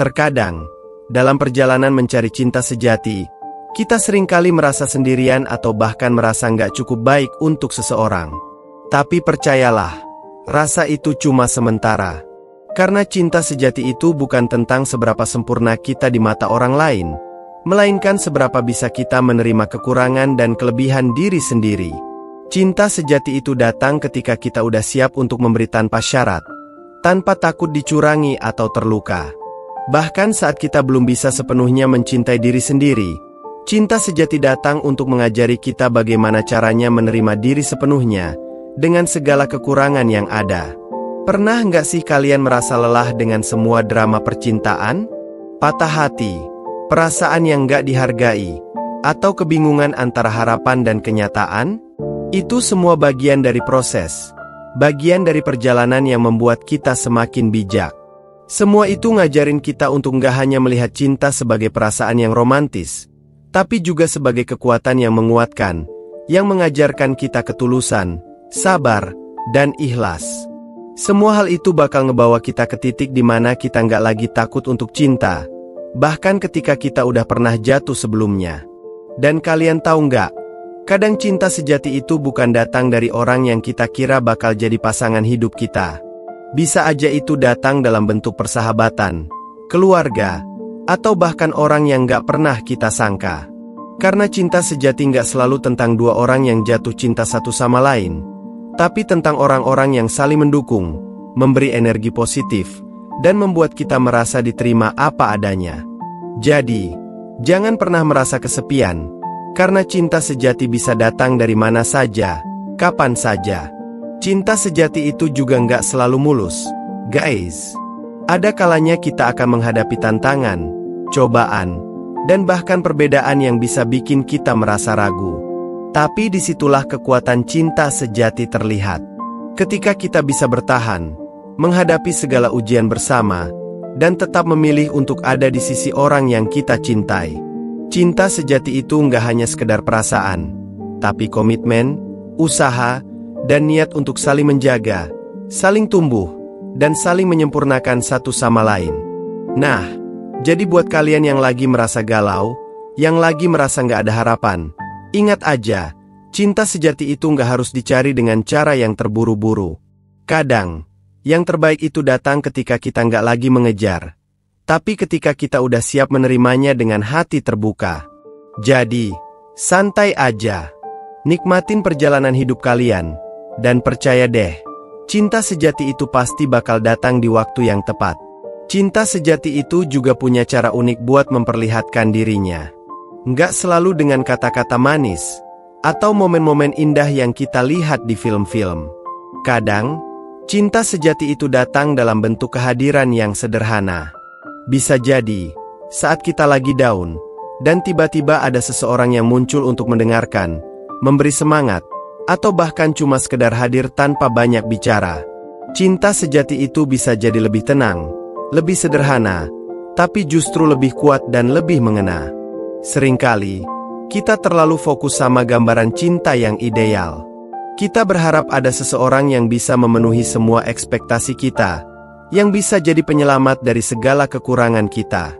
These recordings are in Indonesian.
Terkadang, dalam perjalanan mencari cinta sejati, kita seringkali merasa sendirian atau bahkan merasa nggak cukup baik untuk seseorang. Tapi percayalah, rasa itu cuma sementara. Karena cinta sejati itu bukan tentang seberapa sempurna kita di mata orang lain, melainkan seberapa bisa kita menerima kekurangan dan kelebihan diri sendiri. Cinta sejati itu datang ketika kita udah siap untuk memberi tanpa syarat, tanpa takut dicurangi atau terluka. Bahkan saat kita belum bisa sepenuhnya mencintai diri sendiri, cinta sejati datang untuk mengajari kita bagaimana caranya menerima diri sepenuhnya, dengan segala kekurangan yang ada. Pernah nggak sih kalian merasa lelah dengan semua drama percintaan? Patah hati, perasaan yang nggak dihargai, atau kebingungan antara harapan dan kenyataan? Itu semua bagian dari proses, bagian dari perjalanan yang membuat kita semakin bijak. Semua itu ngajarin kita untuk nggak hanya melihat cinta sebagai perasaan yang romantis, tapi juga sebagai kekuatan yang menguatkan, yang mengajarkan kita ketulusan, sabar, dan ikhlas. Semua hal itu bakal ngebawa kita ke titik di mana kita nggak lagi takut untuk cinta, bahkan ketika kita udah pernah jatuh sebelumnya. Dan kalian tahu nggak? Kadang cinta sejati itu bukan datang dari orang yang kita kira bakal jadi pasangan hidup kita. Bisa aja itu datang dalam bentuk persahabatan, keluarga, atau bahkan orang yang gak pernah kita sangka. Karena cinta sejati gak selalu tentang dua orang yang jatuh cinta satu sama lain, tapi tentang orang-orang yang saling mendukung, memberi energi positif, dan membuat kita merasa diterima apa adanya. Jadi, jangan pernah merasa kesepian, karena cinta sejati bisa datang dari mana saja, kapan saja. Cinta sejati itu juga nggak selalu mulus, guys. Ada kalanya kita akan menghadapi tantangan, cobaan, dan bahkan perbedaan yang bisa bikin kita merasa ragu. Tapi disitulah kekuatan cinta sejati terlihat. Ketika kita bisa bertahan, menghadapi segala ujian bersama, dan tetap memilih untuk ada di sisi orang yang kita cintai. Cinta sejati itu nggak hanya sekedar perasaan, tapi komitmen, usaha, dan niat untuk saling menjaga, saling tumbuh, dan saling menyempurnakan satu sama lain. Nah, jadi buat kalian yang lagi merasa galau, yang lagi merasa nggak ada harapan, ingat aja, cinta sejati itu nggak harus dicari dengan cara yang terburu-buru. Kadang, yang terbaik itu datang ketika kita nggak lagi mengejar, tapi ketika kita udah siap menerimanya dengan hati terbuka. Jadi, santai aja, nikmatin perjalanan hidup kalian. Dan percaya deh, cinta sejati itu pasti bakal datang di waktu yang tepat. Cinta sejati itu juga punya cara unik buat memperlihatkan dirinya. Nggak selalu dengan kata-kata manis, atau momen-momen indah yang kita lihat di film-film. Kadang, cinta sejati itu datang dalam bentuk kehadiran yang sederhana. Bisa jadi, saat kita lagi down, dan tiba-tiba ada seseorang yang muncul untuk mendengarkan, memberi semangat, atau bahkan cuma sekedar hadir tanpa banyak bicara. Cinta sejati itu bisa jadi lebih tenang, lebih sederhana, tapi justru lebih kuat dan lebih mengena. Seringkali, kita terlalu fokus sama gambaran cinta yang ideal. Kita berharap ada seseorang yang bisa memenuhi semua ekspektasi kita, yang bisa jadi penyelamat dari segala kekurangan kita.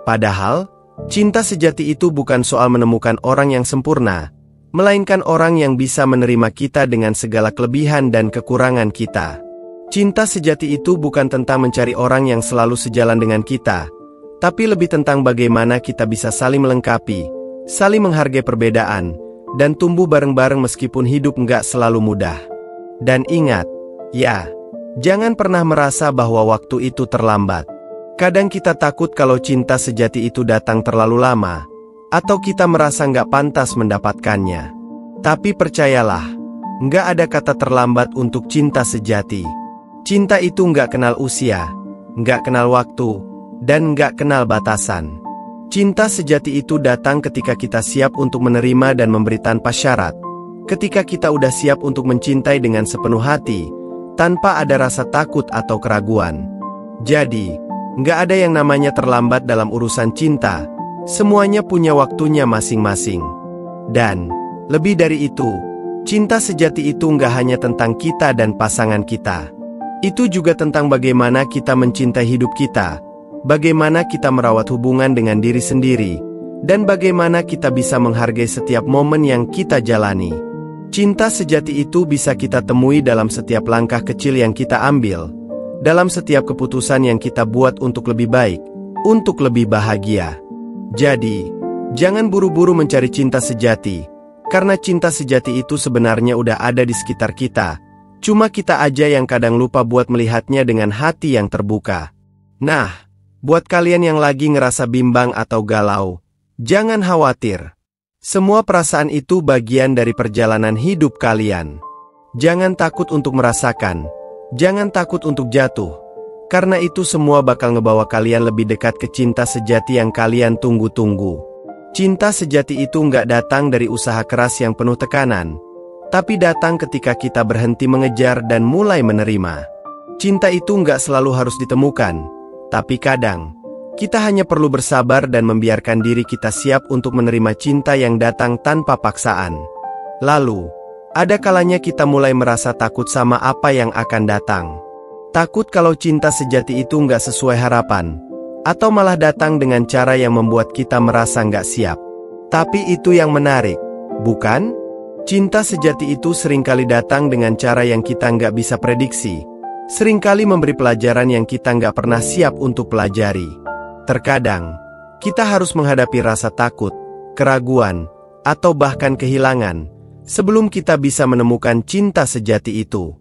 Padahal, cinta sejati itu bukan soal menemukan orang yang sempurna, melainkan orang yang bisa menerima kita dengan segala kelebihan dan kekurangan kita. Cinta sejati itu bukan tentang mencari orang yang selalu sejalan dengan kita, tapi lebih tentang bagaimana kita bisa saling melengkapi, saling menghargai perbedaan, dan tumbuh bareng-bareng meskipun hidup nggak selalu mudah. Dan ingat, ya, jangan pernah merasa bahwa waktu itu terlambat. Kadang kita takut kalau cinta sejati itu datang terlalu lama, atau kita merasa nggak pantas mendapatkannya. Tapi percayalah, nggak ada kata terlambat untuk cinta sejati. Cinta itu nggak kenal usia, nggak kenal waktu, dan nggak kenal batasan. Cinta sejati itu datang ketika kita siap untuk menerima dan memberi tanpa syarat. Ketika kita udah siap untuk mencintai dengan sepenuh hati, tanpa ada rasa takut atau keraguan. Jadi, nggak ada yang namanya terlambat dalam urusan cinta. Semuanya punya waktunya masing-masing. Dan, lebih dari itu, Cinta sejati itu nggak hanya tentang kita dan pasangan kita. Itu juga tentang bagaimana kita mencintai hidup kita, bagaimana kita merawat hubungan dengan diri sendiri, dan bagaimana kita bisa menghargai setiap momen yang kita jalani. Cinta sejati itu bisa kita temui dalam setiap langkah kecil yang kita ambil, dalam setiap keputusan yang kita buat untuk lebih baik, untuk lebih bahagia. Jadi, jangan buru-buru mencari cinta sejati, karena cinta sejati itu sebenarnya udah ada di sekitar kita. Cuma kita aja yang kadang lupa buat melihatnya dengan hati yang terbuka. Nah, buat kalian yang lagi ngerasa bimbang atau galau, jangan khawatir. Semua perasaan itu bagian dari perjalanan hidup kalian. Jangan takut untuk merasakan, jangan takut untuk jatuh, karena itu semua bakal ngebawa kalian lebih dekat ke cinta sejati yang kalian tunggu-tunggu. Cinta sejati itu nggak datang dari usaha keras yang penuh tekanan, tapi datang ketika kita berhenti mengejar dan mulai menerima. Cinta itu nggak selalu harus ditemukan, tapi kadang kita hanya perlu bersabar dan membiarkan diri kita siap untuk menerima cinta yang datang tanpa paksaan. Lalu, ada kalanya kita mulai merasa takut sama apa yang akan datang. Takut kalau cinta sejati itu nggak sesuai harapan, atau malah datang dengan cara yang membuat kita merasa nggak siap. Tapi itu yang menarik, bukan? Cinta sejati itu seringkali datang dengan cara yang kita nggak bisa prediksi. Seringkali memberi pelajaran yang kita nggak pernah siap untuk pelajari. Terkadang, kita harus menghadapi rasa takut, keraguan, atau bahkan kehilangan, sebelum kita bisa menemukan cinta sejati itu.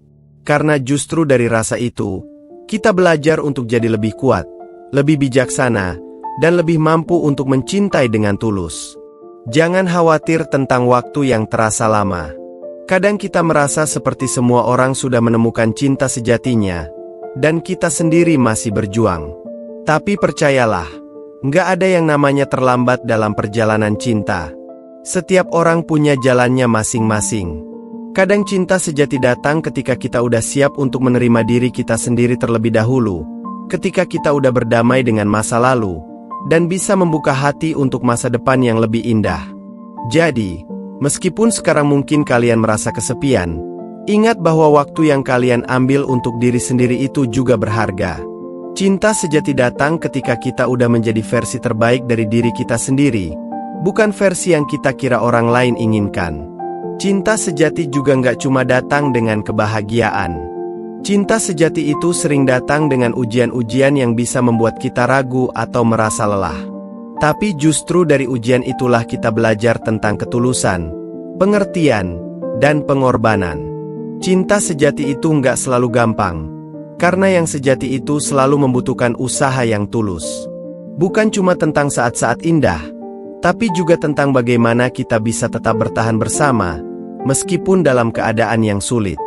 Karena justru dari rasa itu, kita belajar untuk jadi lebih kuat, lebih bijaksana, dan lebih mampu untuk mencintai dengan tulus. Jangan khawatir tentang waktu yang terasa lama. Kadang kita merasa seperti semua orang sudah menemukan cinta sejatinya, dan kita sendiri masih berjuang. Tapi percayalah, nggak ada yang namanya terlambat dalam perjalanan cinta. Setiap orang punya jalannya masing-masing. Kadang cinta sejati datang ketika kita udah siap untuk menerima diri kita sendiri terlebih dahulu, ketika kita udah berdamai dengan masa lalu, dan bisa membuka hati untuk masa depan yang lebih indah. Jadi, meskipun sekarang mungkin kalian merasa kesepian, ingat bahwa waktu yang kalian ambil untuk diri sendiri itu juga berharga. Cinta sejati datang ketika kita udah menjadi versi terbaik dari diri kita sendiri, bukan versi yang kita kira orang lain inginkan. Cinta sejati juga nggak cuma datang dengan kebahagiaan. Cinta sejati itu sering datang dengan ujian-ujian yang bisa membuat kita ragu atau merasa lelah. Tapi justru dari ujian itulah kita belajar tentang ketulusan, pengertian, dan pengorbanan. Cinta sejati itu nggak selalu gampang, karena yang sejati itu selalu membutuhkan usaha yang tulus. Bukan cuma tentang saat-saat indah, tapi juga tentang bagaimana kita bisa tetap bertahan bersama, meskipun dalam keadaan yang sulit.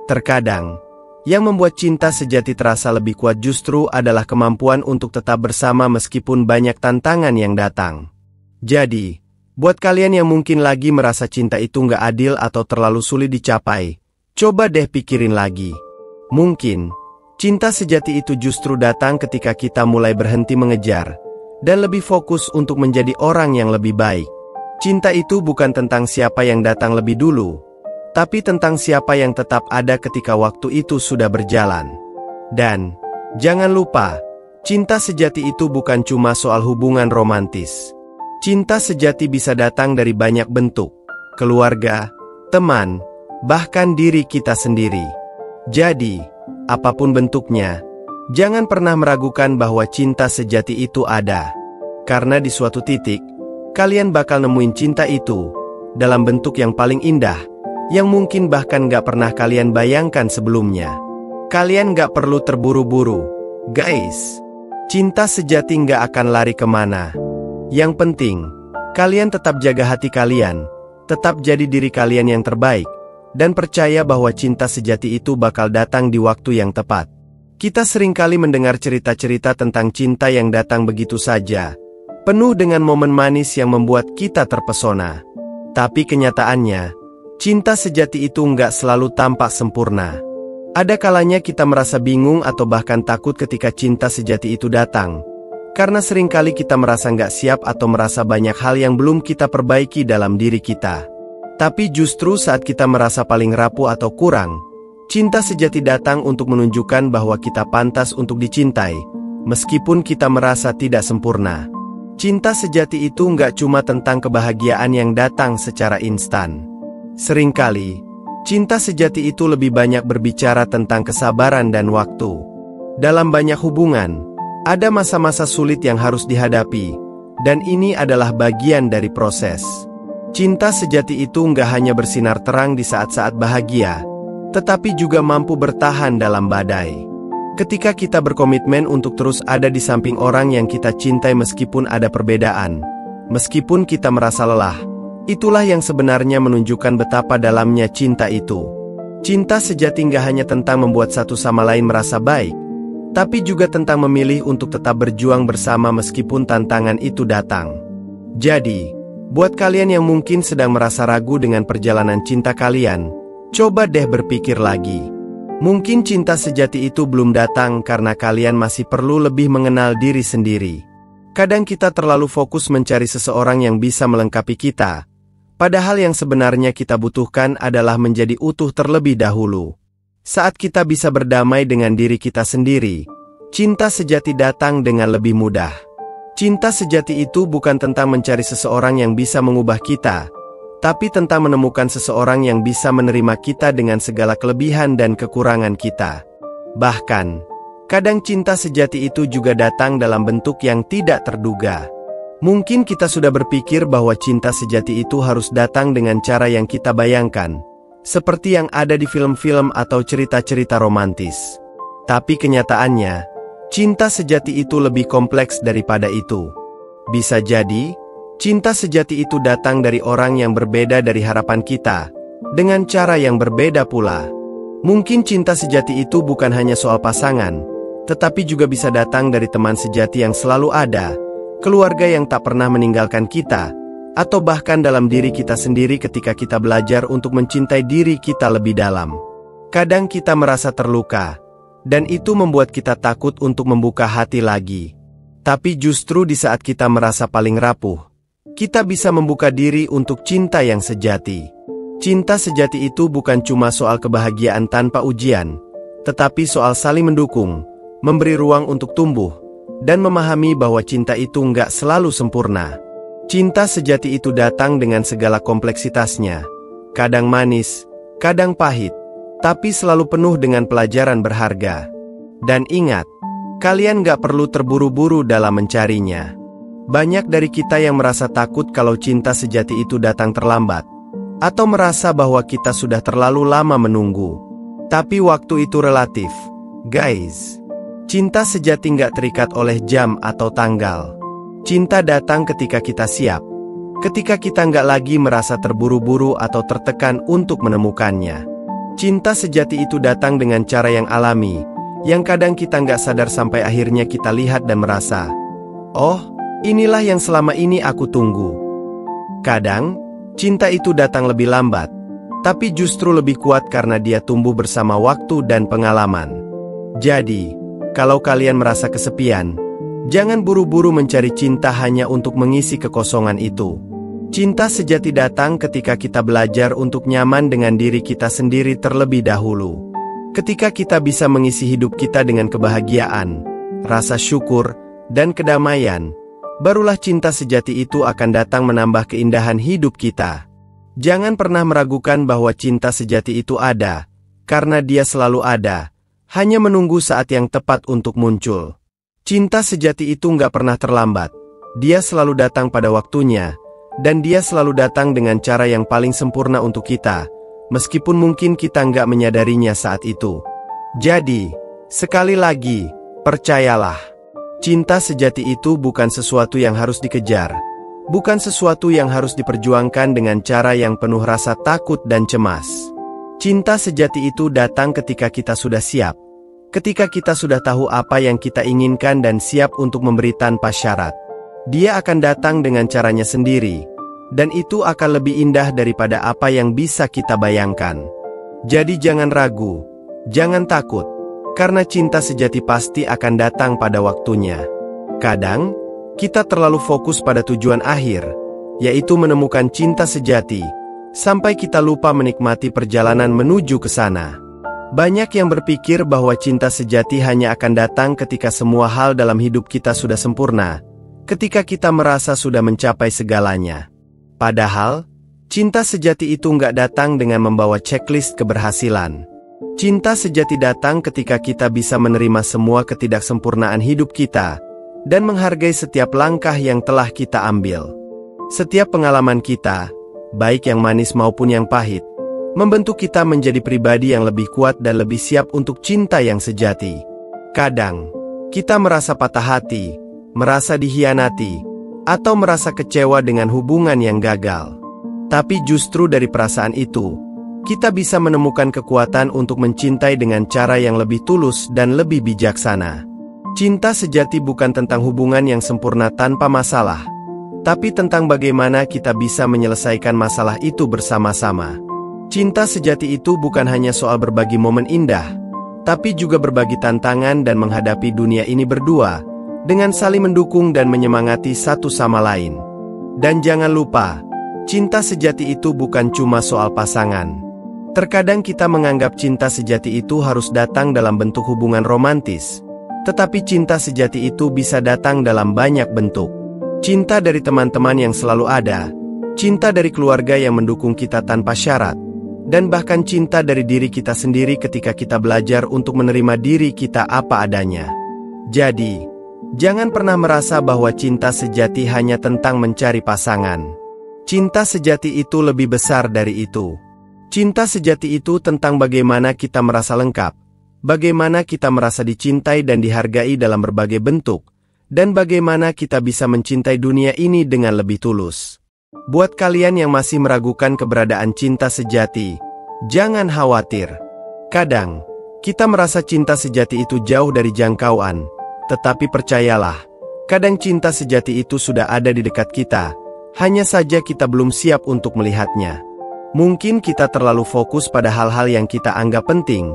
Terkadang, yang membuat cinta sejati terasa lebih kuat justru adalah kemampuan untuk tetap bersama meskipun banyak tantangan yang datang. Jadi, buat kalian yang mungkin lagi merasa cinta itu nggak adil atau terlalu sulit dicapai, coba deh pikirin lagi. Mungkin, cinta sejati itu justru datang ketika kita mulai berhenti mengejar, dan lebih fokus untuk menjadi orang yang lebih baik. Cinta itu bukan tentang siapa yang datang lebih dulu, tapi tentang siapa yang tetap ada ketika waktu itu sudah berjalan. Dan, jangan lupa, cinta sejati itu bukan cuma soal hubungan romantis. Cinta sejati bisa datang dari banyak bentuk, keluarga, teman, bahkan diri kita sendiri. Jadi, apapun bentuknya, jangan pernah meragukan bahwa cinta sejati itu ada. Karena di suatu titik, kalian bakal nemuin cinta itu, dalam bentuk yang paling indah, yang mungkin bahkan gak pernah kalian bayangkan sebelumnya. Kalian gak perlu terburu-buru, guys. Cinta sejati gak akan lari kemana. Yang penting, kalian tetap jaga hati kalian, tetap jadi diri kalian yang terbaik, dan percaya bahwa cinta sejati itu bakal datang di waktu yang tepat. Kita seringkali mendengar cerita-cerita tentang cinta yang datang begitu saja, penuh dengan momen manis yang membuat kita terpesona. Tapi kenyataannya, cinta sejati itu nggak selalu tampak sempurna. Ada kalanya kita merasa bingung atau bahkan takut ketika cinta sejati itu datang, karena seringkali kita merasa nggak siap atau merasa banyak hal yang belum kita perbaiki dalam diri kita. Tapi justru saat kita merasa paling rapuh atau kurang, cinta sejati datang untuk menunjukkan bahwa kita pantas untuk dicintai, meskipun kita merasa tidak sempurna. Cinta sejati itu nggak cuma tentang kebahagiaan yang datang secara instan. Seringkali, cinta sejati itu lebih banyak berbicara tentang kesabaran dan waktu. Dalam banyak hubungan, ada masa-masa sulit yang harus dihadapi, dan ini adalah bagian dari proses. Cinta sejati itu nggak hanya bersinar terang di saat-saat bahagia, tetapi juga mampu bertahan dalam badai. Ketika kita berkomitmen untuk terus ada di samping orang yang kita cintai meskipun ada perbedaan, meskipun kita merasa lelah, itulah yang sebenarnya menunjukkan betapa dalamnya cinta itu. Cinta sejati nggak hanya tentang membuat satu sama lain merasa baik, tapi juga tentang memilih untuk tetap berjuang bersama meskipun tantangan itu datang. Jadi, buat kalian yang mungkin sedang merasa ragu dengan perjalanan cinta kalian, coba deh berpikir lagi. Mungkin cinta sejati itu belum datang karena kalian masih perlu lebih mengenal diri sendiri. Kadang kita terlalu fokus mencari seseorang yang bisa melengkapi kita, padahal yang sebenarnya kita butuhkan adalah menjadi utuh terlebih dahulu. Saat kita bisa berdamai dengan diri kita sendiri, cinta sejati datang dengan lebih mudah. Cinta sejati itu bukan tentang mencari seseorang yang bisa mengubah kita, tapi tentang menemukan seseorang yang bisa menerima kita dengan segala kelebihan dan kekurangan kita. Bahkan, kadang cinta sejati itu juga datang dalam bentuk yang tidak terduga. Mungkin kita sudah berpikir bahwa cinta sejati itu harus datang dengan cara yang kita bayangkan, seperti yang ada di film-film atau cerita-cerita romantis. Tapi kenyataannya, cinta sejati itu lebih kompleks daripada itu. Bisa jadi, cinta sejati itu datang dari orang yang berbeda dari harapan kita, dengan cara yang berbeda pula. Mungkin cinta sejati itu bukan hanya soal pasangan, tetapi juga bisa datang dari teman sejati yang selalu ada, keluarga yang tak pernah meninggalkan kita, atau bahkan dalam diri kita sendiri ketika kita belajar untuk mencintai diri kita lebih dalam. Kadang kita merasa terluka, dan itu membuat kita takut untuk membuka hati lagi. Tapi justru di saat kita merasa paling rapuh, kita bisa membuka diri untuk cinta yang sejati. Cinta sejati itu bukan cuma soal kebahagiaan tanpa ujian, tetapi soal saling mendukung, memberi ruang untuk tumbuh, dan memahami bahwa cinta itu nggak selalu sempurna. Cinta sejati itu datang dengan segala kompleksitasnya, kadang manis, kadang pahit, tapi selalu penuh dengan pelajaran berharga. Dan ingat, kalian gak perlu terburu-buru dalam mencarinya. Banyak dari kita yang merasa takut kalau cinta sejati itu datang terlambat, atau merasa bahwa kita sudah terlalu lama menunggu. Tapi waktu itu relatif, guys. Cinta sejati gak terikat oleh jam atau tanggal. Cinta datang ketika kita siap, ketika kita gak lagi merasa terburu-buru atau tertekan untuk menemukannya. Cinta sejati itu datang dengan cara yang alami, yang kadang kita nggak sadar sampai akhirnya kita lihat dan merasa, oh, inilah yang selama ini aku tunggu. Kadang, cinta itu datang lebih lambat, tapi justru lebih kuat karena dia tumbuh bersama waktu dan pengalaman. Jadi, kalau kalian merasa kesepian, jangan buru-buru mencari cinta hanya untuk mengisi kekosongan itu. Cinta sejati datang ketika kita belajar untuk nyaman dengan diri kita sendiri terlebih dahulu. Ketika kita bisa mengisi hidup kita dengan kebahagiaan, rasa syukur, dan kedamaian, barulah cinta sejati itu akan datang menambah keindahan hidup kita. Jangan pernah meragukan bahwa cinta sejati itu ada, karena dia selalu ada, hanya menunggu saat yang tepat untuk muncul. Cinta sejati itu nggak pernah terlambat, dia selalu datang pada waktunya, dan dia selalu datang dengan cara yang paling sempurna untuk kita, meskipun mungkin kita nggak menyadarinya saat itu. Jadi, sekali lagi, percayalah, cinta sejati itu bukan sesuatu yang harus dikejar, bukan sesuatu yang harus diperjuangkan dengan cara yang penuh rasa takut dan cemas. Cinta sejati itu datang ketika kita sudah siap, ketika kita sudah tahu apa yang kita inginkan dan siap untuk memberi tanpa syarat. Dia akan datang dengan caranya sendiri, dan itu akan lebih indah daripada apa yang bisa kita bayangkan. Jadi jangan ragu, jangan takut, karena cinta sejati pasti akan datang pada waktunya. Kadang, kita terlalu fokus pada tujuan akhir, yaitu menemukan cinta sejati, sampai kita lupa menikmati perjalanan menuju ke sana. Banyak yang berpikir bahwa cinta sejati hanya akan datang ketika semua hal dalam hidup kita sudah sempurna, ketika kita merasa sudah mencapai segalanya. Padahal, cinta sejati itu nggak datang dengan membawa checklist keberhasilan. Cinta sejati datang ketika kita bisa menerima semua ketidaksempurnaan hidup kita, dan menghargai setiap langkah yang telah kita ambil. Setiap pengalaman kita, baik yang manis maupun yang pahit, membentuk kita menjadi pribadi yang lebih kuat dan lebih siap untuk cinta yang sejati. Kadang, kita merasa patah hati, merasa dikhianati, atau merasa kecewa dengan hubungan yang gagal. Tapi justru dari perasaan itu, kita bisa menemukan kekuatan untuk mencintai dengan cara yang lebih tulus dan lebih bijaksana. Cinta sejati bukan tentang hubungan yang sempurna tanpa masalah, tapi tentang bagaimana kita bisa menyelesaikan masalah itu bersama-sama. Cinta sejati itu bukan hanya soal berbagi momen indah, tapi juga berbagi tantangan dan menghadapi dunia ini berdua, dengan saling mendukung dan menyemangati satu sama lain. Dan jangan lupa, cinta sejati itu bukan cuma soal pasangan. Terkadang kita menganggap cinta sejati itu harus datang dalam bentuk hubungan romantis, tetapi cinta sejati itu bisa datang dalam banyak bentuk. Cinta dari teman-teman yang selalu ada, cinta dari keluarga yang mendukung kita tanpa syarat, dan bahkan cinta dari diri kita sendiri ketika kita belajar untuk menerima diri kita apa adanya. Jadi, jangan pernah merasa bahwa cinta sejati hanya tentang mencari pasangan. Cinta sejati itu lebih besar dari itu. Cinta sejati itu tentang bagaimana kita merasa lengkap, bagaimana kita merasa dicintai dan dihargai dalam berbagai bentuk, dan bagaimana kita bisa mencintai dunia ini dengan lebih tulus. Buat kalian yang masih meragukan keberadaan cinta sejati, jangan khawatir. Kadang, kita merasa cinta sejati itu jauh dari jangkauan, tetapi percayalah, kadang cinta sejati itu sudah ada di dekat kita, hanya saja kita belum siap untuk melihatnya. Mungkin kita terlalu fokus pada hal-hal yang kita anggap penting,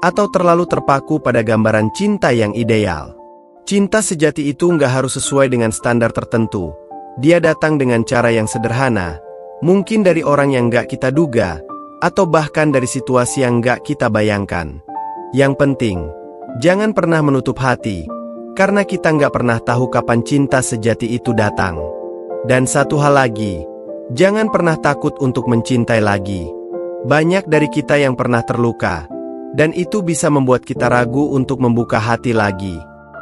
atau terlalu terpaku pada gambaran cinta yang ideal. Cinta sejati itu nggak harus sesuai dengan standar tertentu. Dia datang dengan cara yang sederhana, mungkin dari orang yang nggak kita duga, atau bahkan dari situasi yang nggak kita bayangkan. Yang penting, jangan pernah menutup hati, karena kita nggak pernah tahu kapan cinta sejati itu datang. Dan satu hal lagi, jangan pernah takut untuk mencintai lagi. Banyak dari kita yang pernah terluka, dan itu bisa membuat kita ragu untuk membuka hati lagi.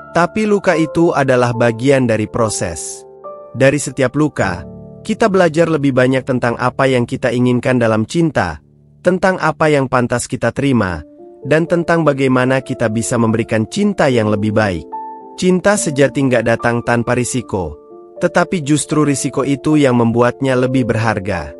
Tapi luka itu adalah bagian dari proses. Dari setiap luka, kita belajar lebih banyak tentang apa yang kita inginkan dalam cinta, tentang apa yang pantas kita terima, dan tentang bagaimana kita bisa memberikan cinta yang lebih baik. Cinta sejati nggak datang tanpa risiko, tetapi justru risiko itu yang membuatnya lebih berharga.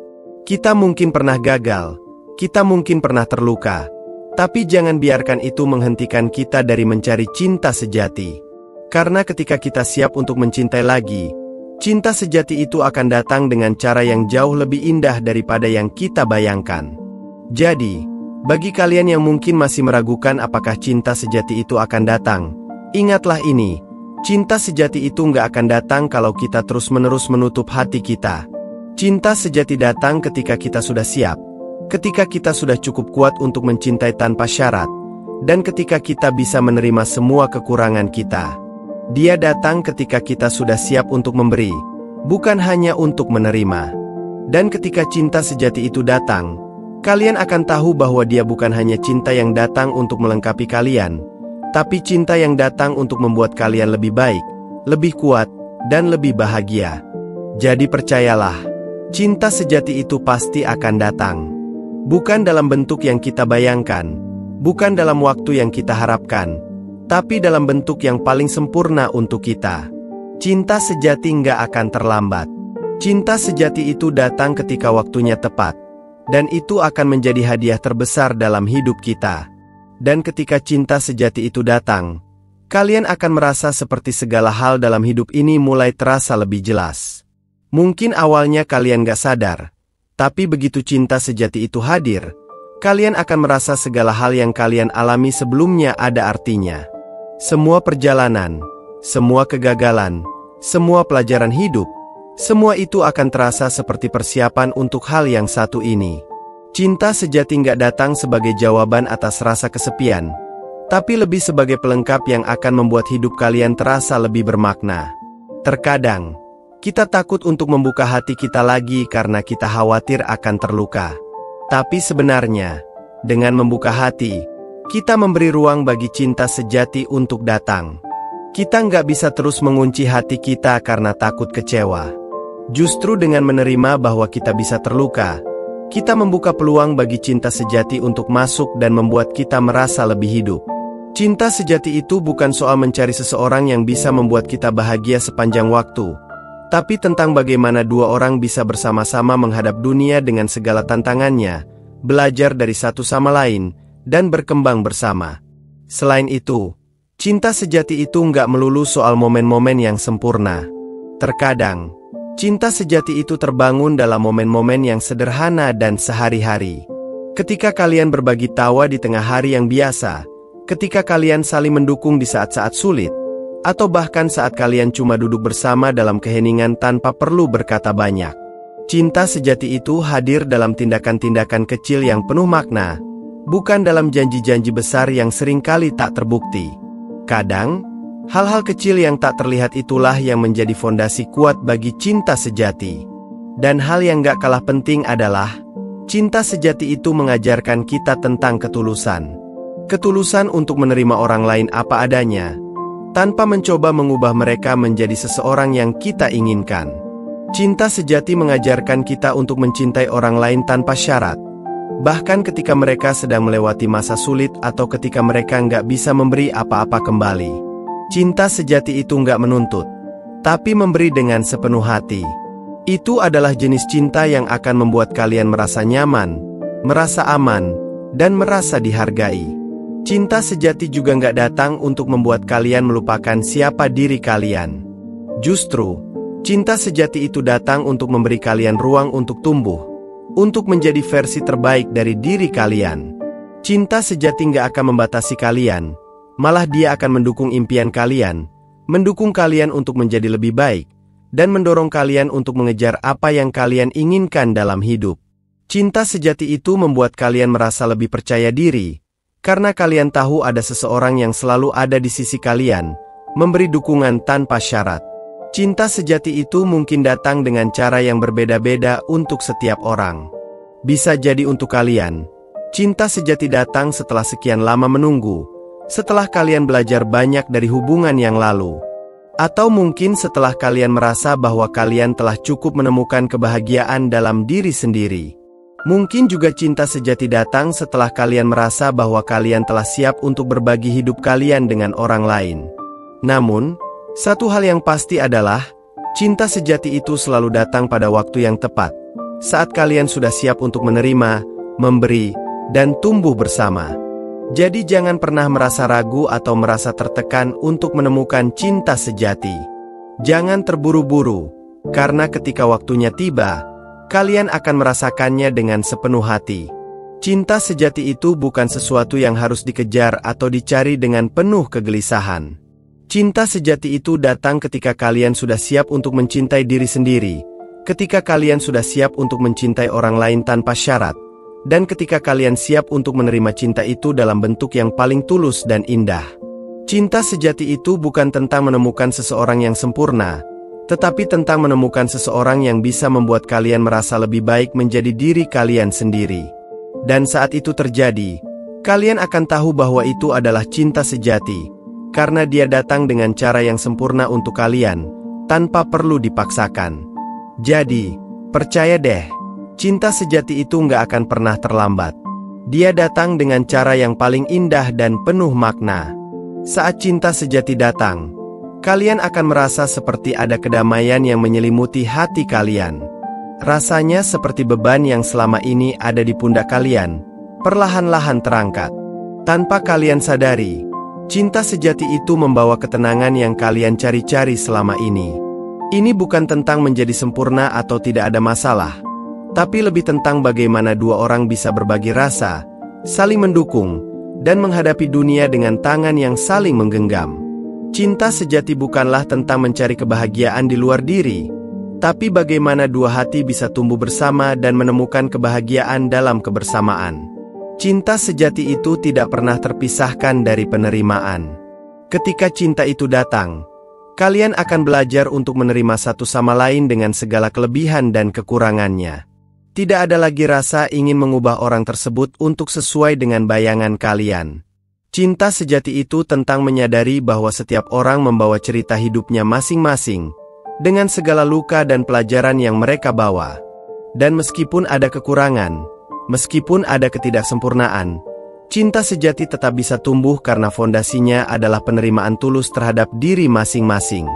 Kita mungkin pernah gagal, kita mungkin pernah terluka, tapi jangan biarkan itu menghentikan kita dari mencari cinta sejati. Karena ketika kita siap untuk mencintai lagi, cinta sejati itu akan datang dengan cara yang jauh lebih indah daripada yang kita bayangkan. Jadi, bagi kalian yang mungkin masih meragukan apakah cinta sejati itu akan datang, ingatlah ini, cinta sejati itu nggak akan datang kalau kita terus-menerus menutup hati kita. Cinta sejati datang ketika kita sudah siap, ketika kita sudah cukup kuat untuk mencintai tanpa syarat, dan ketika kita bisa menerima semua kekurangan kita. Dia datang ketika kita sudah siap untuk memberi, bukan hanya untuk menerima. Dan ketika cinta sejati itu datang, kalian akan tahu bahwa dia bukan hanya cinta yang datang untuk melengkapi kalian, tapi cinta yang datang untuk membuat kalian lebih baik, lebih kuat, dan lebih bahagia. Jadi percayalah, cinta sejati itu pasti akan datang. Bukan dalam bentuk yang kita bayangkan, bukan dalam waktu yang kita harapkan, tapi dalam bentuk yang paling sempurna untuk kita. Cinta sejati nggak akan terlambat. Cinta sejati itu datang ketika waktunya tepat, dan itu akan menjadi hadiah terbesar dalam hidup kita. Dan ketika cinta sejati itu datang, kalian akan merasa seperti segala hal dalam hidup ini mulai terasa lebih jelas. Mungkin awalnya kalian gak sadar, tapi begitu cinta sejati itu hadir, kalian akan merasa segala hal yang kalian alami sebelumnya ada artinya. Semua perjalanan, semua kegagalan, semua pelajaran hidup, Semua itu akan terasa seperti persiapan untuk hal yang satu ini. Cinta sejati nggak datang sebagai jawaban atas rasa kesepian, tapi lebih sebagai pelengkap yang akan membuat hidup kalian terasa lebih bermakna. Terkadang, kita takut untuk membuka hati kita lagi karena kita khawatir akan terluka. Tapi sebenarnya, dengan membuka hati, kita memberi ruang bagi cinta sejati untuk datang. Kita nggak bisa terus mengunci hati kita karena takut kecewa. Justru dengan menerima bahwa kita bisa terluka, kita membuka peluang bagi cinta sejati untuk masuk dan membuat kita merasa lebih hidup. Cinta sejati itu bukan soal mencari seseorang yang bisa membuat kita bahagia sepanjang waktu, tapi tentang bagaimana dua orang bisa bersama-sama menghadap dunia dengan segala tantangannya, belajar dari satu sama lain, dan berkembang bersama. Selain itu, cinta sejati itu nggak melulu soal momen-momen yang sempurna. Terkadang, cinta sejati itu terbangun dalam momen-momen yang sederhana dan sehari-hari. Ketika kalian berbagi tawa di tengah hari yang biasa, ketika kalian saling mendukung di saat-saat sulit, atau bahkan saat kalian cuma duduk bersama dalam keheningan tanpa perlu berkata banyak. Cinta sejati itu hadir dalam tindakan-tindakan kecil yang penuh makna, bukan dalam janji-janji besar yang seringkali tak terbukti. Kadang, hal-hal kecil yang tak terlihat itulah yang menjadi fondasi kuat bagi cinta sejati. Dan hal yang gak kalah penting adalah, cinta sejati itu mengajarkan kita tentang ketulusan. Ketulusan untuk menerima orang lain apa adanya, tanpa mencoba mengubah mereka menjadi seseorang yang kita inginkan. Cinta sejati mengajarkan kita untuk mencintai orang lain tanpa syarat, bahkan ketika mereka sedang melewati masa sulit atau ketika mereka nggak bisa memberi apa-apa kembali. Cinta sejati itu nggak menuntut, tapi memberi dengan sepenuh hati. Itu adalah jenis cinta yang akan membuat kalian merasa nyaman, merasa aman, dan merasa dihargai. Cinta sejati juga nggak datang untuk membuat kalian melupakan siapa diri kalian. Justru, cinta sejati itu datang untuk memberi kalian ruang untuk tumbuh, untuk menjadi versi terbaik dari diri kalian. Cinta sejati nggak akan membatasi kalian, malah dia akan mendukung impian kalian, mendukung kalian untuk menjadi lebih baik, dan mendorong kalian untuk mengejar apa yang kalian inginkan dalam hidup. Cinta sejati itu membuat kalian merasa lebih percaya diri, karena kalian tahu ada seseorang yang selalu ada di sisi kalian, memberi dukungan tanpa syarat. Cinta sejati itu mungkin datang dengan cara yang berbeda-beda untuk setiap orang. Bisa jadi untuk kalian, cinta sejati datang setelah sekian lama menunggu, setelah kalian belajar banyak dari hubungan yang lalu. Atau mungkin setelah kalian merasa bahwa kalian telah cukup menemukan kebahagiaan dalam diri sendiri. Mungkin juga cinta sejati datang setelah kalian merasa bahwa kalian telah siap untuk berbagi hidup kalian dengan orang lain. Namun, satu hal yang pasti adalah, cinta sejati itu selalu datang pada waktu yang tepat, saat kalian sudah siap untuk menerima, memberi, dan tumbuh bersama. Jadi jangan pernah merasa ragu atau merasa tertekan untuk menemukan cinta sejati. Jangan terburu-buru, karena ketika waktunya tiba, kalian akan merasakannya dengan sepenuh hati. Cinta sejati itu bukan sesuatu yang harus dikejar atau dicari dengan penuh kegelisahan. Cinta sejati itu datang ketika kalian sudah siap untuk mencintai diri sendiri, ketika kalian sudah siap untuk mencintai orang lain tanpa syarat, dan ketika kalian siap untuk menerima cinta itu dalam bentuk yang paling tulus dan indah. Cinta sejati itu bukan tentang menemukan seseorang yang sempurna, tetapi tentang menemukan seseorang yang bisa membuat kalian merasa lebih baik menjadi diri kalian sendiri. Dan saat itu terjadi, kalian akan tahu bahwa itu adalah cinta sejati, karena dia datang dengan cara yang sempurna untuk kalian, tanpa perlu dipaksakan. Jadi, percaya deh, cinta sejati itu nggak akan pernah terlambat. Dia datang dengan cara yang paling indah dan penuh makna. Saat cinta sejati datang, kalian akan merasa seperti ada kedamaian yang menyelimuti hati kalian. Rasanya seperti beban yang selama ini ada di pundak kalian, perlahan-lahan terangkat. Tanpa kalian sadari, cinta sejati itu membawa ketenangan yang kalian cari-cari selama ini. Ini bukan tentang menjadi sempurna atau tidak ada masalah, tapi lebih tentang bagaimana dua orang bisa berbagi rasa, saling mendukung, dan menghadapi dunia dengan tangan yang saling menggenggam. Cinta sejati bukanlah tentang mencari kebahagiaan di luar diri, Tapi bagaimana dua hati bisa tumbuh bersama dan menemukan kebahagiaan dalam kebersamaan? Cinta sejati itu tidak pernah terpisahkan dari penerimaan. Ketika cinta itu datang, kalian akan belajar untuk menerima satu sama lain dengan segala kelebihan dan kekurangannya. Tidak ada lagi rasa ingin mengubah orang tersebut untuk sesuai dengan bayangan kalian. Cinta sejati itu tentang menyadari bahwa setiap orang membawa cerita hidupnya masing-masing, dengan segala luka dan pelajaran yang mereka bawa. Dan meskipun ada kekurangan, meskipun ada ketidaksempurnaan, cinta sejati tetap bisa tumbuh karena fondasinya adalah penerimaan tulus terhadap diri masing-masing.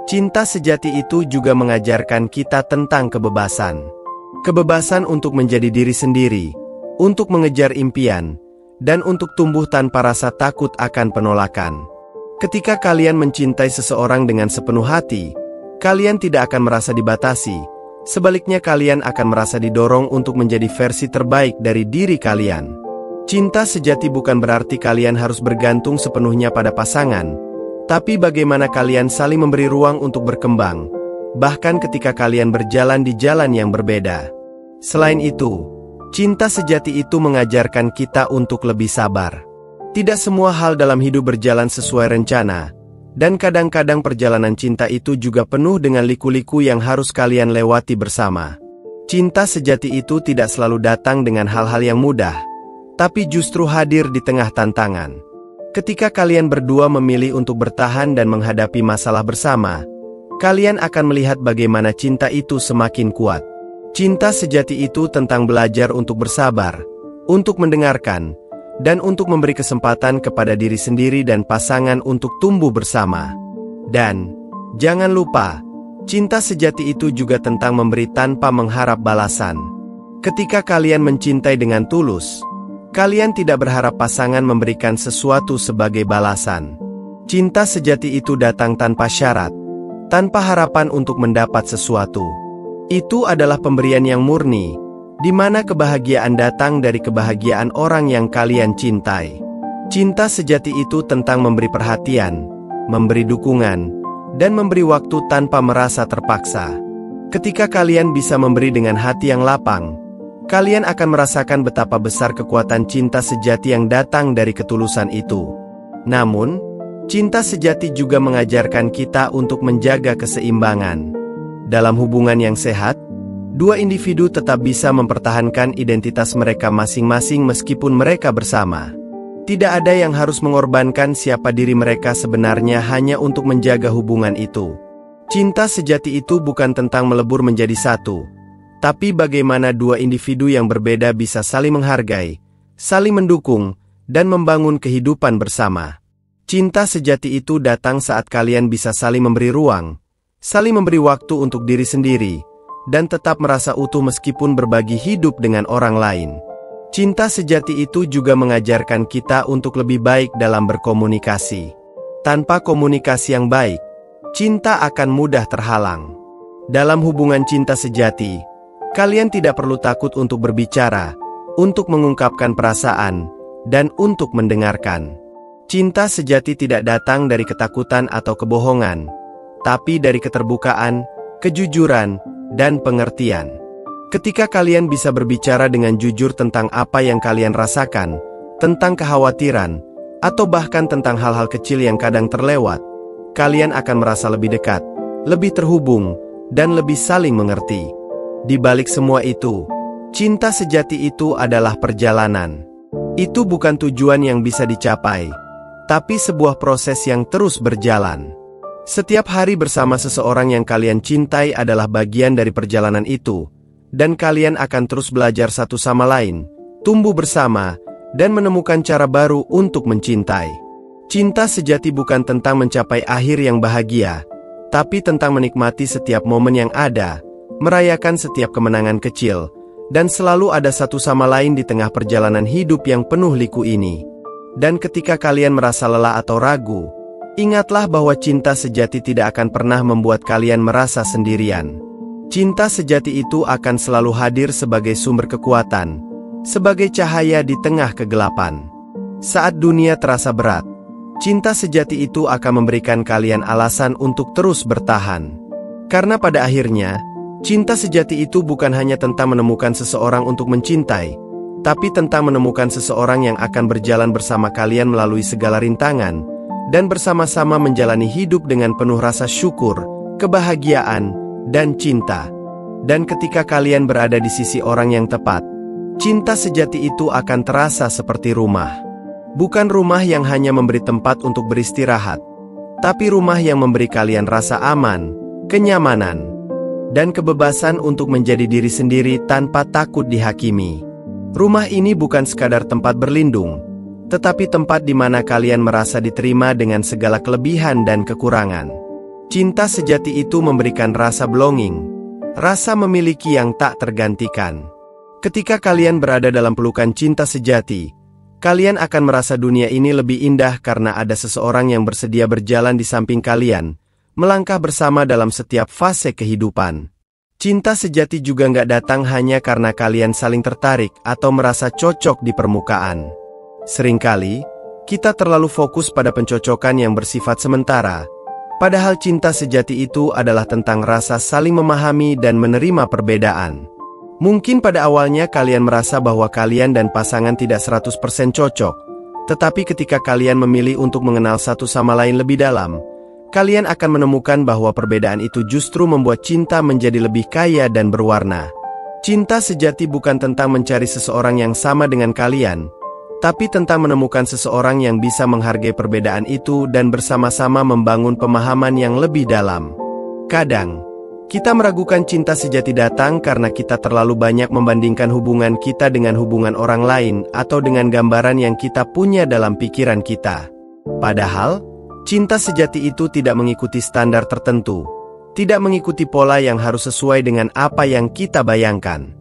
Cinta sejati itu juga mengajarkan kita tentang kebebasan. Kebebasan untuk menjadi diri sendiri, untuk mengejar impian, dan untuk tumbuh tanpa rasa takut akan penolakan. Ketika kalian mencintai seseorang dengan sepenuh hati, kalian tidak akan merasa dibatasi. Sebaliknya kalian akan merasa didorong untuk menjadi versi terbaik dari diri kalian. Cinta sejati bukan berarti kalian harus bergantung sepenuhnya pada pasangan, tapi bagaimana kalian saling memberi ruang untuk berkembang, bahkan ketika kalian berjalan di jalan yang berbeda. Selain itu, cinta sejati itu mengajarkan kita untuk lebih sabar. Tidak semua hal dalam hidup berjalan sesuai rencana, dan kadang-kadang perjalanan cinta itu juga penuh dengan liku-liku yang harus kalian lewati bersama. Cinta sejati itu tidak selalu datang dengan hal-hal yang mudah, tapi justru hadir di tengah tantangan. Ketika kalian berdua memilih untuk bertahan dan menghadapi masalah bersama, kalian akan melihat bagaimana cinta itu semakin kuat. Cinta sejati itu tentang belajar untuk bersabar, untuk mendengarkan, dan untuk memberi kesempatan kepada diri sendiri dan pasangan untuk tumbuh bersama. Dan, jangan lupa, cinta sejati itu juga tentang memberi tanpa mengharap balasan. Ketika kalian mencintai dengan tulus, kalian tidak berharap pasangan memberikan sesuatu sebagai balasan. Cinta sejati itu datang tanpa syarat, tanpa harapan untuk mendapat sesuatu. Itu adalah pemberian yang murni, di mana kebahagiaan datang dari kebahagiaan orang yang kalian cintai. Cinta sejati itu tentang memberi perhatian, memberi dukungan, dan memberi waktu tanpa merasa terpaksa. Ketika kalian bisa memberi dengan hati yang lapang, kalian akan merasakan betapa besar kekuatan cinta sejati yang datang dari ketulusan itu. Namun, cinta sejati juga mengajarkan kita untuk menjaga keseimbangan. Dalam hubungan yang sehat, dua individu tetap bisa mempertahankan identitas mereka masing-masing meskipun mereka bersama. Tidak ada yang harus mengorbankan siapa diri mereka sebenarnya hanya untuk menjaga hubungan itu. Cinta sejati itu bukan tentang melebur menjadi satu, tapi bagaimana dua individu yang berbeda bisa saling menghargai, saling mendukung, dan membangun kehidupan bersama. Cinta sejati itu datang saat kalian bisa saling memberi ruang, saling memberi waktu untuk diri sendiri, dan tetap merasa utuh meskipun berbagi hidup dengan orang lain. Cinta sejati itu juga mengajarkan kita untuk lebih baik dalam berkomunikasi. Tanpa komunikasi yang baik, cinta akan mudah terhalang. Dalam hubungan cinta sejati, kalian tidak perlu takut untuk berbicara, untuk mengungkapkan perasaan, dan untuk mendengarkan. Cinta sejati tidak datang dari ketakutan atau kebohongan, tapi dari keterbukaan, kejujuran, dan pengertian. Ketika kalian bisa berbicara dengan jujur tentang apa yang kalian rasakan, tentang kekhawatiran, atau bahkan tentang hal-hal kecil yang kadang terlewat, kalian akan merasa lebih dekat, lebih terhubung, dan lebih saling mengerti. Di balik semua itu, cinta sejati itu adalah perjalanan. Itu bukan tujuan yang bisa dicapai, tapi sebuah proses yang terus berjalan. Setiap hari bersama seseorang yang kalian cintai adalah bagian dari perjalanan itu, dan kalian akan terus belajar satu sama lain, tumbuh bersama, dan menemukan cara baru untuk mencintai. Cinta sejati bukan tentang mencapai akhir yang bahagia, tapi tentang menikmati setiap momen yang ada, merayakan setiap kemenangan kecil, dan selalu ada satu sama lain di tengah perjalanan hidup yang penuh liku ini. Dan ketika kalian merasa lelah atau ragu, ingatlah bahwa cinta sejati tidak akan pernah membuat kalian merasa sendirian. Cinta sejati itu akan selalu hadir sebagai sumber kekuatan, sebagai cahaya di tengah kegelapan. Saat dunia terasa berat, cinta sejati itu akan memberikan kalian alasan untuk terus bertahan. Karena pada akhirnya, cinta sejati itu bukan hanya tentang menemukan seseorang untuk mencintai, tapi tentang menemukan seseorang yang akan berjalan bersama kalian melalui segala rintangan, dan bersama-sama menjalani hidup dengan penuh rasa syukur, kebahagiaan, dan cinta. Dan ketika kalian berada di sisi orang yang tepat, cinta sejati itu akan terasa seperti rumah. Bukan rumah yang hanya memberi tempat untuk beristirahat, tapi rumah yang memberi kalian rasa aman, kenyamanan, dan kebebasan untuk menjadi diri sendiri tanpa takut dihakimi. Rumah ini bukan sekadar tempat berlindung, tetapi tempat di mana kalian merasa diterima dengan segala kelebihan dan kekurangan. Cinta sejati itu memberikan rasa belonging, rasa memiliki yang tak tergantikan. Ketika kalian berada dalam pelukan cinta sejati, kalian akan merasa dunia ini lebih indah karena ada seseorang yang bersedia berjalan di samping kalian, melangkah bersama dalam setiap fase kehidupan. Cinta sejati juga nggak datang hanya karena kalian saling tertarik atau merasa cocok di permukaan. Seringkali, kita terlalu fokus pada pencocokan yang bersifat sementara, padahal cinta sejati itu adalah tentang rasa saling memahami dan menerima perbedaan. Mungkin pada awalnya kalian merasa bahwa kalian dan pasangan tidak 100% cocok, tetapi ketika kalian memilih untuk mengenal satu sama lain lebih dalam, kalian akan menemukan bahwa perbedaan itu justru membuat cinta menjadi lebih kaya dan berwarna. Cinta sejati bukan tentang mencari seseorang yang sama dengan kalian, tapi tentang menemukan seseorang yang bisa menghargai perbedaan itu dan bersama-sama membangun pemahaman yang lebih dalam. Kadang, kita meragukan cinta sejati datang karena kita terlalu banyak membandingkan hubungan kita dengan hubungan orang lain atau dengan gambaran yang kita punya dalam pikiran kita. Padahal, cinta sejati itu tidak mengikuti standar tertentu, tidak mengikuti pola yang harus sesuai dengan apa yang kita bayangkan.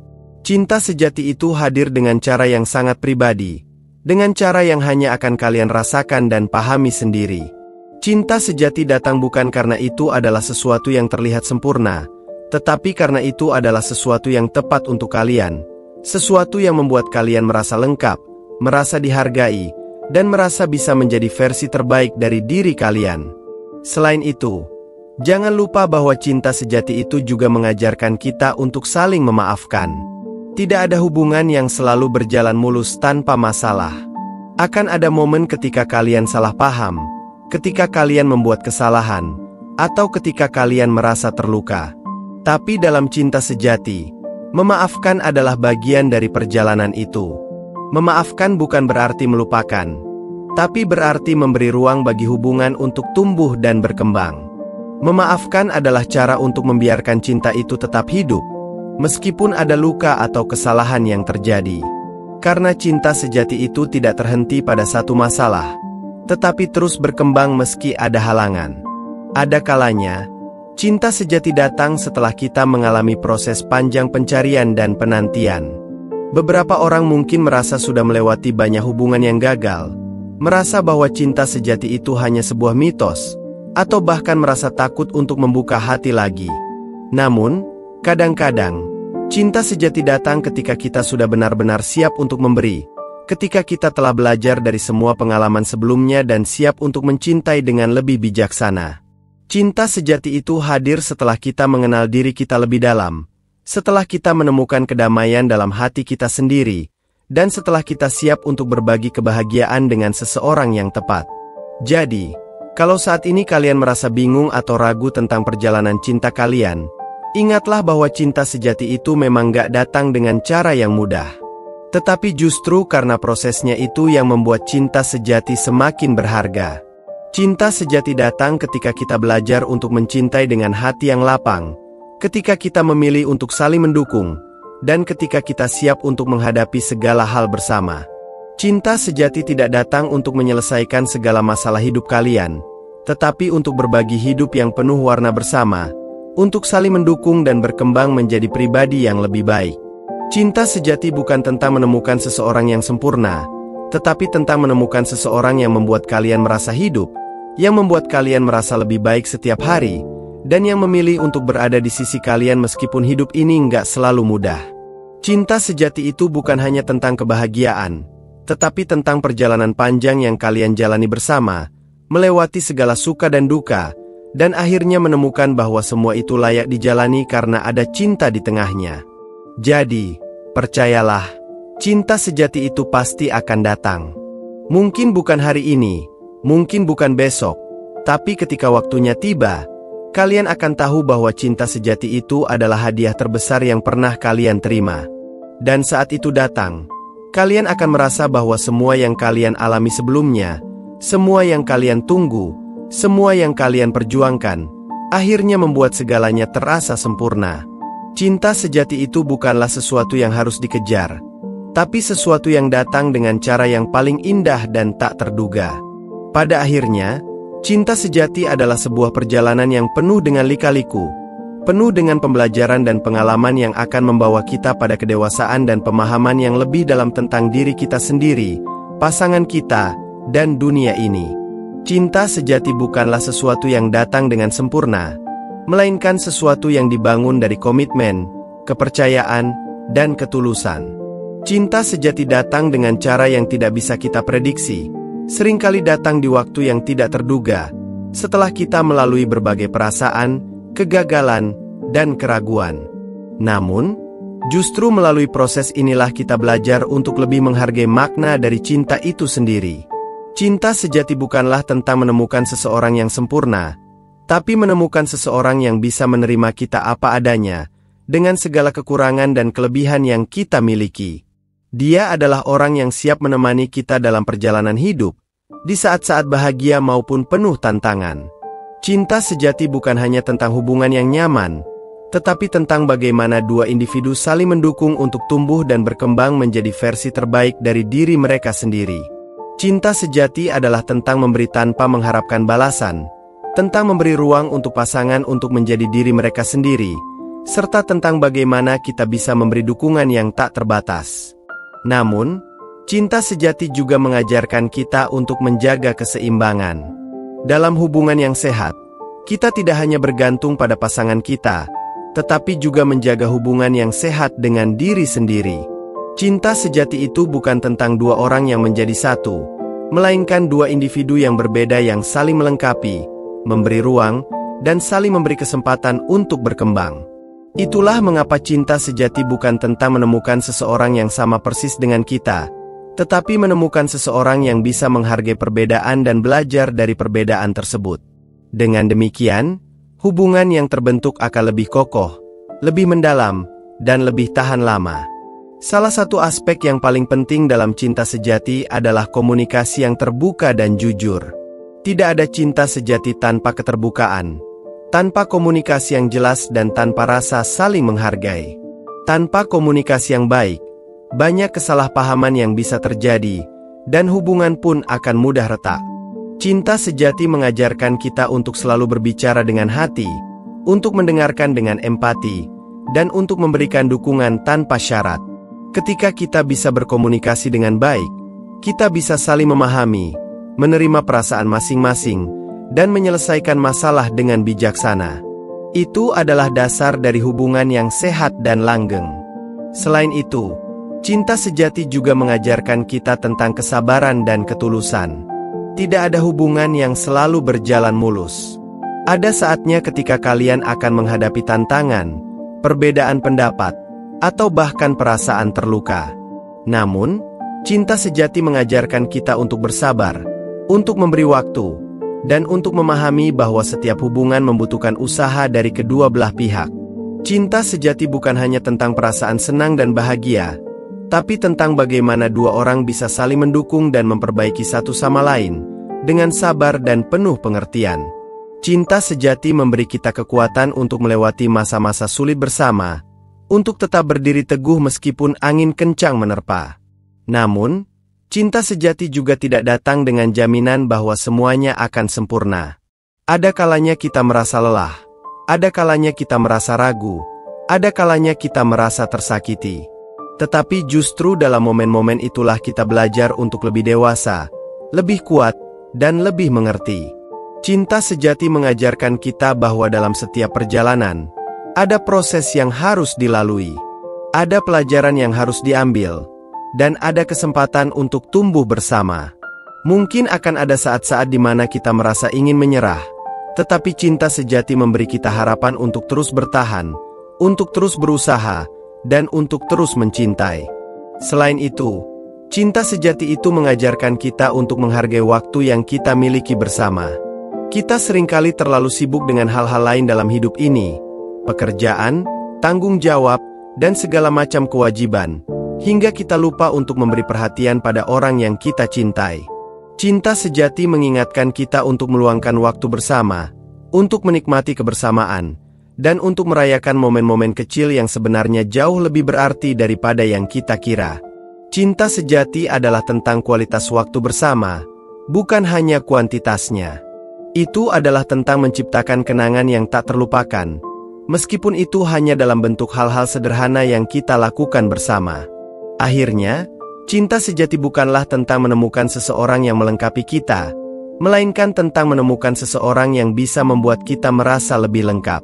Cinta sejati itu hadir dengan cara yang sangat pribadi, dengan cara yang hanya akan kalian rasakan dan pahami sendiri. Cinta sejati datang bukan karena itu adalah sesuatu yang terlihat sempurna, tetapi karena itu adalah sesuatu yang tepat untuk kalian, sesuatu yang membuat kalian merasa lengkap, merasa dihargai, dan merasa bisa menjadi versi terbaik dari diri kalian. Selain itu, jangan lupa bahwa cinta sejati itu juga mengajarkan kita untuk saling memaafkan. Tidak ada hubungan yang selalu berjalan mulus tanpa masalah. Akan ada momen ketika kalian salah paham, ketika kalian membuat kesalahan, atau ketika kalian merasa terluka. Tapi dalam cinta sejati, memaafkan adalah bagian dari perjalanan itu. Memaafkan bukan berarti melupakan, tapi berarti memberi ruang bagi hubungan untuk tumbuh dan berkembang. Memaafkan adalah cara untuk membiarkan cinta itu tetap hidup, meskipun ada luka atau kesalahan yang terjadi. Karena cinta sejati itu tidak terhenti pada satu masalah, tetapi terus berkembang meski ada halangan. Ada kalanya, cinta sejati datang setelah kita mengalami proses panjang pencarian dan penantian. Beberapa orang mungkin merasa sudah melewati banyak hubungan yang gagal, merasa bahwa cinta sejati itu hanya sebuah mitos, atau bahkan merasa takut untuk membuka hati lagi. Namun, kadang-kadang, cinta sejati datang ketika kita sudah benar-benar siap untuk memberi, ketika kita telah belajar dari semua pengalaman sebelumnya dan siap untuk mencintai dengan lebih bijaksana. Cinta sejati itu hadir setelah kita mengenal diri kita lebih dalam, setelah kita menemukan kedamaian dalam hati kita sendiri, dan setelah kita siap untuk berbagi kebahagiaan dengan seseorang yang tepat. Jadi, kalau saat ini kalian merasa bingung atau ragu tentang perjalanan cinta kalian, ingatlah bahwa cinta sejati itu memang gak datang dengan cara yang mudah. Tetapi justru karena prosesnya itu yang membuat cinta sejati semakin berharga. Cinta sejati datang ketika kita belajar untuk mencintai dengan hati yang lapang, ketika kita memilih untuk saling mendukung, dan ketika kita siap untuk menghadapi segala hal bersama. Cinta sejati tidak datang untuk menyelesaikan segala masalah hidup kalian, tetapi untuk berbagi hidup yang penuh warna bersama, untuk saling mendukung dan berkembang menjadi pribadi yang lebih baik. Cinta sejati bukan tentang menemukan seseorang yang sempurna, tetapi tentang menemukan seseorang yang membuat kalian merasa hidup, yang membuat kalian merasa lebih baik setiap hari, dan yang memilih untuk berada di sisi kalian meskipun hidup ini nggak selalu mudah. Cinta sejati itu bukan hanya tentang kebahagiaan, tetapi tentang perjalanan panjang yang kalian jalani bersama, melewati segala suka dan duka, dan akhirnya menemukan bahwa semua itu layak dijalani karena ada cinta di tengahnya. Jadi, percayalah, cinta sejati itu pasti akan datang. Mungkin bukan hari ini, mungkin bukan besok, tapi ketika waktunya tiba, kalian akan tahu bahwa cinta sejati itu adalah hadiah terbesar yang pernah kalian terima. Dan saat itu datang, kalian akan merasa bahwa semua yang kalian alami sebelumnya, semua yang kalian tunggu, semua yang kalian perjuangkan, akhirnya membuat segalanya terasa sempurna. Cinta sejati itu bukanlah sesuatu yang harus dikejar, tapi sesuatu yang datang dengan cara yang paling indah dan tak terduga. Pada akhirnya, cinta sejati adalah sebuah perjalanan yang penuh dengan lika-liku, penuh dengan pembelajaran dan pengalaman yang akan membawa kita pada kedewasaan dan pemahaman yang lebih dalam tentang diri kita sendiri, pasangan kita, dan dunia ini. Cinta sejati bukanlah sesuatu yang datang dengan sempurna, melainkan sesuatu yang dibangun dari komitmen, kepercayaan, dan ketulusan. Cinta sejati datang dengan cara yang tidak bisa kita prediksi, seringkali datang di waktu yang tidak terduga, setelah kita melalui berbagai perasaan, kegagalan, dan keraguan. Namun, justru melalui proses inilah kita belajar untuk lebih menghargai makna dari cinta itu sendiri. Cinta sejati bukanlah tentang menemukan seseorang yang sempurna, tapi menemukan seseorang yang bisa menerima kita apa adanya, dengan segala kekurangan dan kelebihan yang kita miliki. Dia adalah orang yang siap menemani kita dalam perjalanan hidup, di saat-saat bahagia maupun penuh tantangan. Cinta sejati bukan hanya tentang hubungan yang nyaman, tetapi tentang bagaimana dua individu saling mendukung untuk tumbuh dan berkembang menjadi versi terbaik dari diri mereka sendiri. Cinta sejati adalah tentang memberi tanpa mengharapkan balasan, tentang memberi ruang untuk pasangan untuk menjadi diri mereka sendiri, serta tentang bagaimana kita bisa memberi dukungan yang tak terbatas. Namun, cinta sejati juga mengajarkan kita untuk menjaga keseimbangan. Dalam hubungan yang sehat, kita tidak hanya bergantung pada pasangan kita, tetapi juga menjaga hubungan yang sehat dengan diri sendiri. Cinta sejati itu bukan tentang dua orang yang menjadi satu, melainkan dua individu yang berbeda yang saling melengkapi, memberi ruang, dan saling memberi kesempatan untuk berkembang. Itulah mengapa cinta sejati bukan tentang menemukan seseorang yang sama persis dengan kita, tetapi menemukan seseorang yang bisa menghargai perbedaan dan belajar dari perbedaan tersebut. Dengan demikian, hubungan yang terbentuk akan lebih kokoh, lebih mendalam, dan lebih tahan lama. Salah satu aspek yang paling penting dalam cinta sejati adalah komunikasi yang terbuka dan jujur. Tidak ada cinta sejati tanpa keterbukaan, tanpa komunikasi yang jelas dan tanpa rasa saling menghargai. Tanpa komunikasi yang baik, banyak kesalahpahaman yang bisa terjadi, dan hubungan pun akan mudah retak. Cinta sejati mengajarkan kita untuk selalu berbicara dengan hati, untuk mendengarkan dengan empati, dan untuk memberikan dukungan tanpa syarat. Ketika kita bisa berkomunikasi dengan baik, kita bisa saling memahami, menerima perasaan masing-masing, dan menyelesaikan masalah dengan bijaksana. Itu adalah dasar dari hubungan yang sehat dan langgeng. Selain itu, cinta sejati juga mengajarkan kita tentang kesabaran dan ketulusan. Tidak ada hubungan yang selalu berjalan mulus. Ada saatnya ketika kalian akan menghadapi tantangan, perbedaan pendapat, atau bahkan perasaan terluka. Namun, cinta sejati mengajarkan kita untuk bersabar, untuk memberi waktu, dan untuk memahami bahwa setiap hubungan membutuhkan usaha dari kedua belah pihak. Cinta sejati bukan hanya tentang perasaan senang dan bahagia, tapi tentang bagaimana dua orang bisa saling mendukung dan memperbaiki satu sama lain, dengan sabar dan penuh pengertian. Cinta sejati memberi kita kekuatan untuk melewati masa-masa sulit bersama, untuk tetap berdiri teguh meskipun angin kencang menerpa. Namun, cinta sejati juga tidak datang dengan jaminan bahwa semuanya akan sempurna. Ada kalanya kita merasa lelah, ada kalanya kita merasa ragu, ada kalanya kita merasa tersakiti. Tetapi justru dalam momen-momen itulah kita belajar untuk lebih dewasa, lebih kuat, dan lebih mengerti. Cinta sejati mengajarkan kita bahwa dalam setiap perjalanan, ada proses yang harus dilalui, ada pelajaran yang harus diambil, dan ada kesempatan untuk tumbuh bersama. Mungkin akan ada saat-saat di mana kita merasa ingin menyerah, Tetapi cinta sejati memberi kita harapan untuk terus bertahan, untuk terus berusaha, dan untuk terus mencintai. Selain itu, cinta sejati itu mengajarkan kita untuk menghargai waktu yang kita miliki bersama. Kita seringkali terlalu sibuk dengan hal-hal lain dalam hidup ini, pekerjaan, tanggung jawab, dan segala macam kewajiban, hingga kita lupa untuk memberi perhatian pada orang yang kita cintai. Cinta sejati mengingatkan kita untuk meluangkan waktu bersama, untuk menikmati kebersamaan, dan untuk merayakan momen-momen kecil yang sebenarnya jauh lebih berarti daripada yang kita kira. Cinta sejati adalah tentang kualitas waktu bersama, bukan hanya kuantitasnya. Itu adalah tentang menciptakan kenangan yang tak terlupakan, meskipun itu hanya dalam bentuk hal-hal sederhana yang kita lakukan bersama. Akhirnya, cinta sejati bukanlah tentang menemukan seseorang yang melengkapi kita, melainkan tentang menemukan seseorang yang bisa membuat kita merasa lebih lengkap.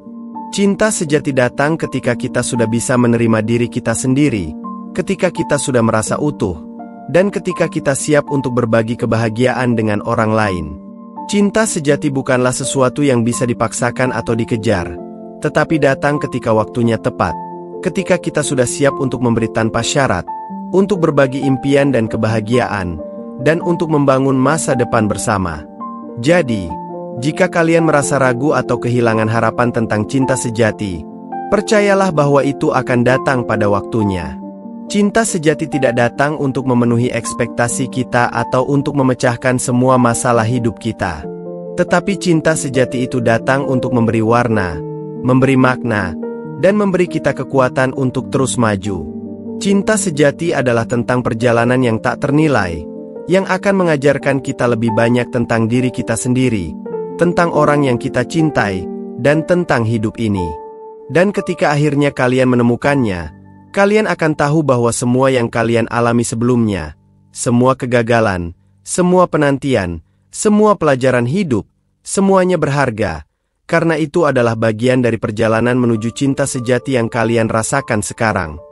Cinta sejati datang ketika kita sudah bisa menerima diri kita sendiri, ketika kita sudah merasa utuh, dan ketika kita siap untuk berbagi kebahagiaan dengan orang lain. Cinta sejati bukanlah sesuatu yang bisa dipaksakan atau dikejar, tetapi datang ketika waktunya tepat, ketika kita sudah siap untuk memberi tanpa syarat, untuk berbagi impian dan kebahagiaan, dan untuk membangun masa depan bersama. Jadi, jika kalian merasa ragu atau kehilangan harapan tentang cinta sejati, percayalah bahwa itu akan datang pada waktunya. Cinta sejati tidak datang untuk memenuhi ekspektasi kita atau untuk memecahkan semua masalah hidup kita. Tetapi cinta sejati itu datang untuk memberi warna, memberi makna, dan memberi kita kekuatan untuk terus maju. Cinta sejati adalah tentang perjalanan yang tak ternilai, yang akan mengajarkan kita lebih banyak tentang diri kita sendiri, tentang orang yang kita cintai, dan tentang hidup ini. Dan ketika akhirnya kalian menemukannya, kalian akan tahu bahwa semua yang kalian alami sebelumnya, semua kegagalan, semua penantian, semua pelajaran hidup, semuanya berharga, karena itu adalah bagian dari perjalanan menuju cinta sejati yang kalian rasakan sekarang.